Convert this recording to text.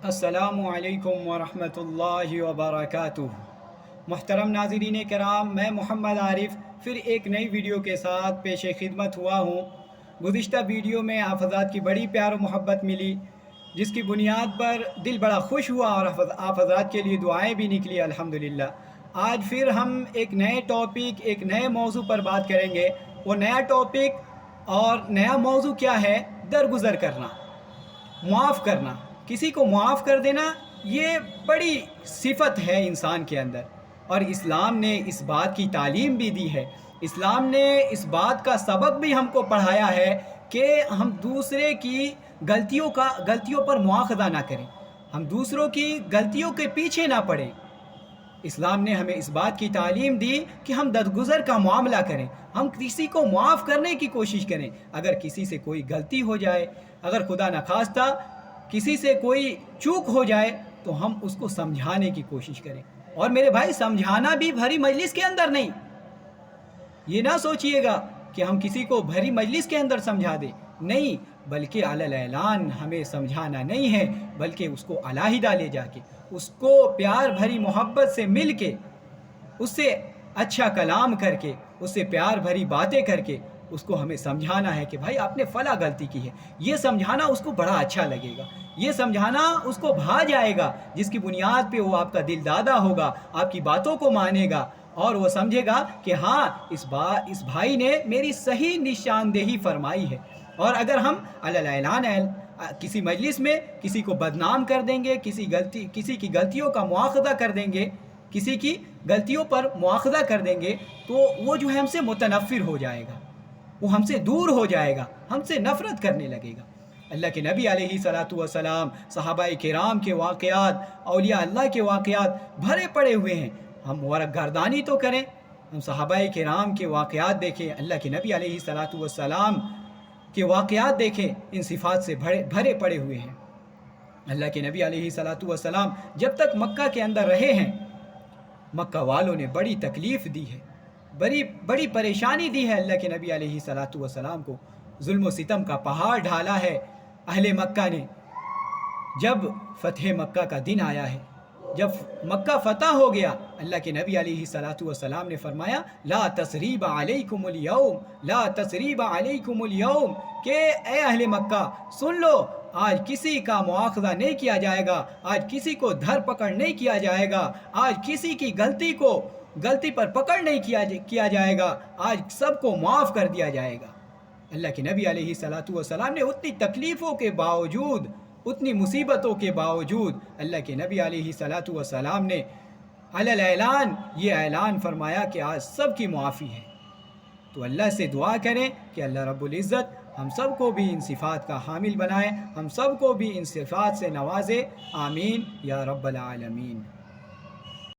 السلام علیکم ورحمۃ اللہ وبرکاتہ۔ محترم ناظرین کرام، میں محمد عارف پھر ایک نئی ویڈیو کے ساتھ پیش خدمت ہوا ہوں۔ گزشتہ ویڈیو میں آپ حضرات کی بڑی پیار و محبت ملی، جس کی بنیاد پر دل بڑا خوش ہوا اور آپ حضرات کے لیے دعائیں بھی نکلی الحمدللہ۔ آج پھر ہم ایک نئے ٹاپک، ایک نئے موضوع پر بات کریں گے۔ وہ نیا ٹاپک اور نیا موضوع کیا ہے؟ درگزر کرنا، معاف کرنا، کسی کو معاف کر دینا۔ یہ بڑی صفت ہے انسان کے اندر، اور اسلام نے اس بات کی تعلیم بھی دی ہے۔ اسلام نے اس بات کا سبق بھی ہم کو پڑھایا ہے کہ ہم دوسرے کی غلطیوں پر مواخذہ نہ کریں، ہم دوسروں کی غلطیوں کے پیچھے نہ پڑیں۔ اسلام نے ہمیں اس بات کی تعلیم دی کہ ہم درگزر کا معاملہ کریں، ہم کسی کو معاف کرنے کی کوشش کریں۔ اگر کسی سے کوئی غلطی ہو جائے، اگر خدا نخواستہ کسی سے کوئی چوک ہو جائے، تو ہم اس کو سمجھانے کی کوشش کریں۔ اور میرے بھائی، سمجھانا بھی بھری مجلس کے اندر نہیں۔ یہ نہ سوچئے گا کہ ہم کسی کو بھری مجلس کے اندر سمجھا دیں، نہیں، بلکہ علی الاعلان ہمیں سمجھانا نہیں ہے، بلکہ اس کو علیحدہ لے جا کے، اس کو پیار بھری محبت سے مل کے، اس سے اچھا کلام کر کے، اس سے پیار بھری باتیں کر کے اس کو ہمیں سمجھانا ہے کہ بھائی آپ نے فلاں غلطی کی ہے۔ یہ سمجھانا اس کو بڑا اچھا لگے گا، یہ سمجھانا اس کو بھا جائے گا، جس کی بنیاد پہ وہ آپ کا دل دادا ہوگا، آپ کی باتوں کو مانے گا، اور وہ سمجھے گا کہ ہاں اس بھائی نے میری صحیح نشاندہی فرمائی ہے۔ اور اگر ہم علی الاعلان کسی مجلس میں کسی کو بدنام کر دیں گے، کسی کی غلطیوں کا مواخذہ کر دیں گے، کسی کی غلطیوں پر مواخذہ کر دیں گے، تو وہ جو ہے ہم سے متنفر ہو جائے گا، وہ ہم سے دور ہو جائے گا، ہم سے نفرت کرنے لگے گا۔ اللہ کے نبی علیہ صلاۃ والسلام، صحابہ کرام کے واقعات، اولیاء اللہ کے واقعات بھرے پڑے ہوئے ہیں۔ ہم ورق گردانی تو کریں، ہم صحابہ کرام کے واقعات دیکھیں، اللہ کے نبی علیہ صلاۃ والسلام کے واقعات دیکھیں، ان صفات سے بھرے پڑے ہوئے ہیں۔ اللہ کے نبی علیہ صلاۃ والسلام جب تک مکہ کے اندر رہے ہیں، مکہ والوں نے بڑی تکلیف دی ہے، بڑی پریشانی دی ہے اللہ کے نبی علیہ صلاۃ والسلام کو، ظلم و ستم کا پہاڑ ڈھالا ہے اہل مکہ نے۔ جب فتح مکہ کا دن آیا ہے، جب مکہ فتح ہو گیا، اللہ کے نبی علیہ صلاۃ والسلام نے فرمایا لا تثریب علیکم اليوم، لا تثریب علیکم اليوم، کہ اے اہل مکہ سن لو، آج کسی کا مواخذہ نہیں کیا جائے گا، آج کسی کو دھر پکڑ نہیں کیا جائے گا، آج کسی کی غلطی پر پکڑ نہیں کیا جائے گا، آج سب کو معاف کر دیا جائے گا۔ اللہ کے نبی علیہ صلاۃ والسلام نے اتنی تکلیفوں کے باوجود، اتنی مصیبتوں کے باوجود، اللہ کے نبی علیہ صلاۃ والسلام نے علی الاعلان یہ اعلان فرمایا کہ آج سب کی معافی ہے۔ تو اللہ سے دعا کریں کہ اللہ رب العزت ہم سب کو بھی ان صفات کا حامل بنائے، ہم سب کو بھی ان صفات سے نوازے، آمین یا رب العالمین۔